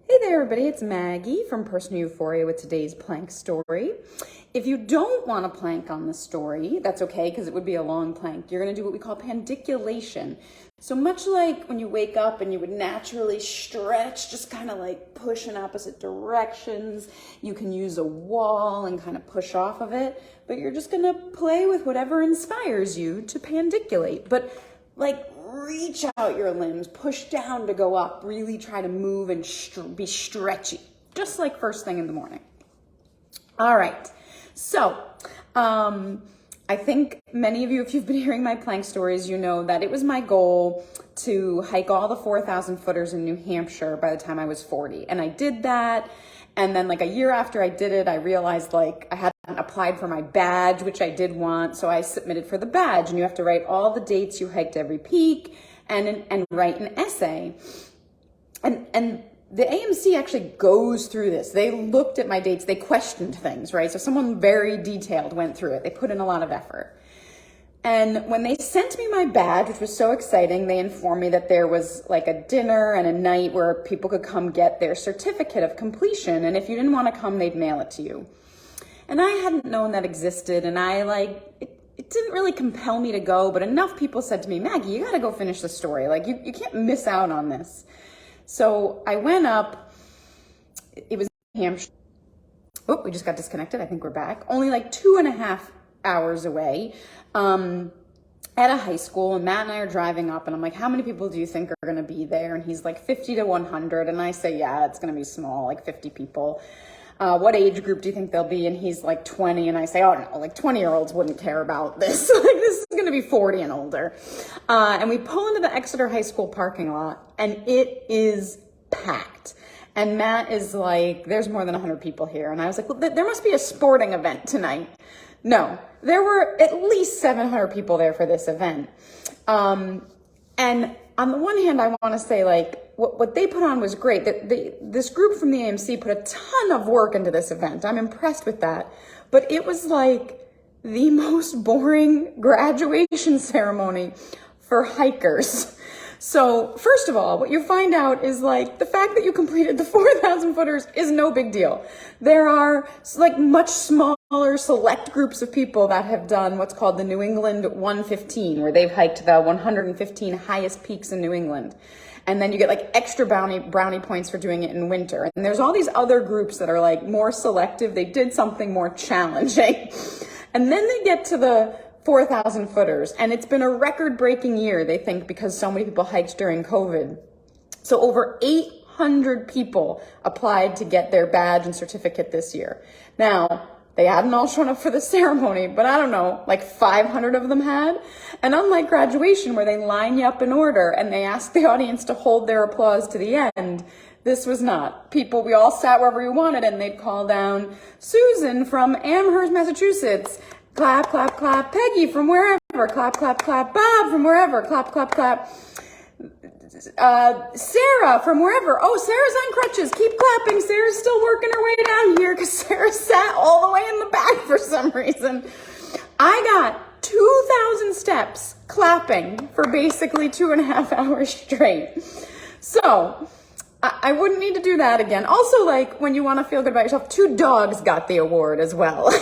Hey there, everybody. It's Maggie from Personal Euphoria with today's plank story. If you don't want to plank on the story, that's okay because it would be a long plank. You're going to do what we call pandiculation. So much like when you wake up and you would naturally stretch, just kind of like push in opposite directions. You can use a wall and kind of push off of it, but you're just going to play with whatever inspires you to pandiculate. But like reach out your limbs, push down to go up, really try to move and be stretchy, just like first thing in the morning. All right, so I think many of you, if you've been hearing my plank stories, you know that it was my goal to hike all the 4,000 footers in New Hampshire by the time I was 40. And I did that. And then like a year after I did it, I realized like I hadn't applied for my badge, which I did want. So I submitted for the badge, and you have to write all the dates you hiked every peak and write an essay. And the AMC actually goes through this. They looked at my dates, they questioned things, right? So someone very detailed went through it. They put in a lot of effort. And when they sent me my badge, which was so exciting, they informed me that there was like a dinner and a night where people could come get their certificate of completion. And if you didn't want to come, they'd mail it to you. And I hadn't known that existed. And it didn't really compel me to go, but enough people said to me, Maggie, you got to go finish the story. Like you can't miss out on this. So I went up. It was in New Hampshire. Oh, we just got disconnected. I think we're back. Only like 2.5 hours away. At a high school, and Matt and I are driving up, and I'm like, how many people do you think are going to be there? And he's like 50 to 100. And I say, yeah, it's going to be small, like 50 people. What age group do you think they'll be? And he's like 20. And I say, oh no, like 20-year-olds wouldn't care about this. Like this is going to be 40 and older. And we pull into the Exeter High School parking lot, and it is packed. And Matt is like, there's more than 100 people here. And I was like, well, there must be a sporting event tonight. No, there were at least 700 people there for this event. And on the one hand, I want to say like what they put on was great. This group from the AMC put a ton of work into this event. I'm impressed with that. But it was like the most boring graduation ceremony for hikers. So first of all, what you find out is like the fact that you completed the 4,000 footers is no big deal. There are like much smaller select groups of people that have done what's called the New England 115, where they've hiked the 115 highest peaks in New England. And then you get like extra brownie points for doing it in winter. And there's all these other groups that are like more selective. They did something more challenging. And then they get to the 4,000 footers, and it's been a record-breaking year, they think, because so many people hiked during COVID. So over 800 people applied to get their badge and certificate this year. Now, they hadn't all shown up for the ceremony, but I don't know, like 500 of them had. And unlike graduation, where they line you up in order and they ask the audience to hold their applause to the end, this was not. We all sat wherever we wanted, and they'd call down Susan from Amherst, Massachusetts. Clap, clap, clap. Peggy from wherever. Clap, clap, clap. Bob from wherever. Clap, clap, clap. Sarah from wherever. Oh, Sarah's on crutches. Keep clapping. Sarah's still working her way down here because Sarah sat all the way in the back for some reason. I got 2,000 steps clapping for basically 2.5 hours straight. So I wouldn't need to do that again. Also, like when you want to feel good about yourself, 2 dogs got the award as well.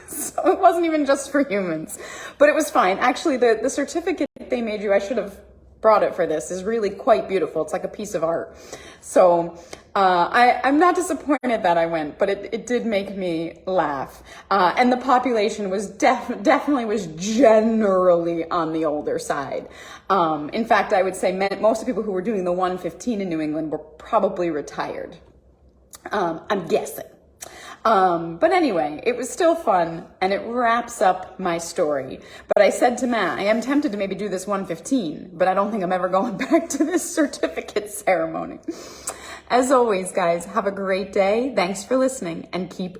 So it wasn't even just for humans, but it was fine. Actually, the certificate they made you, I should have brought it for this, is really quite beautiful. It's like a piece of art. So I'm not disappointed that I went, but it did make me laugh. And the population was definitely was generally on the older side. In fact, I would say most of the people who were doing the 115 in New England were probably retired. I'm guessing. But anyway, it was still fun, and it wraps up my story. But I said to Matt, I am tempted to maybe do this 115, but I don't think I'm ever going back to this certificate ceremony. As always, guys, have a great day. Thanks for listening, and keep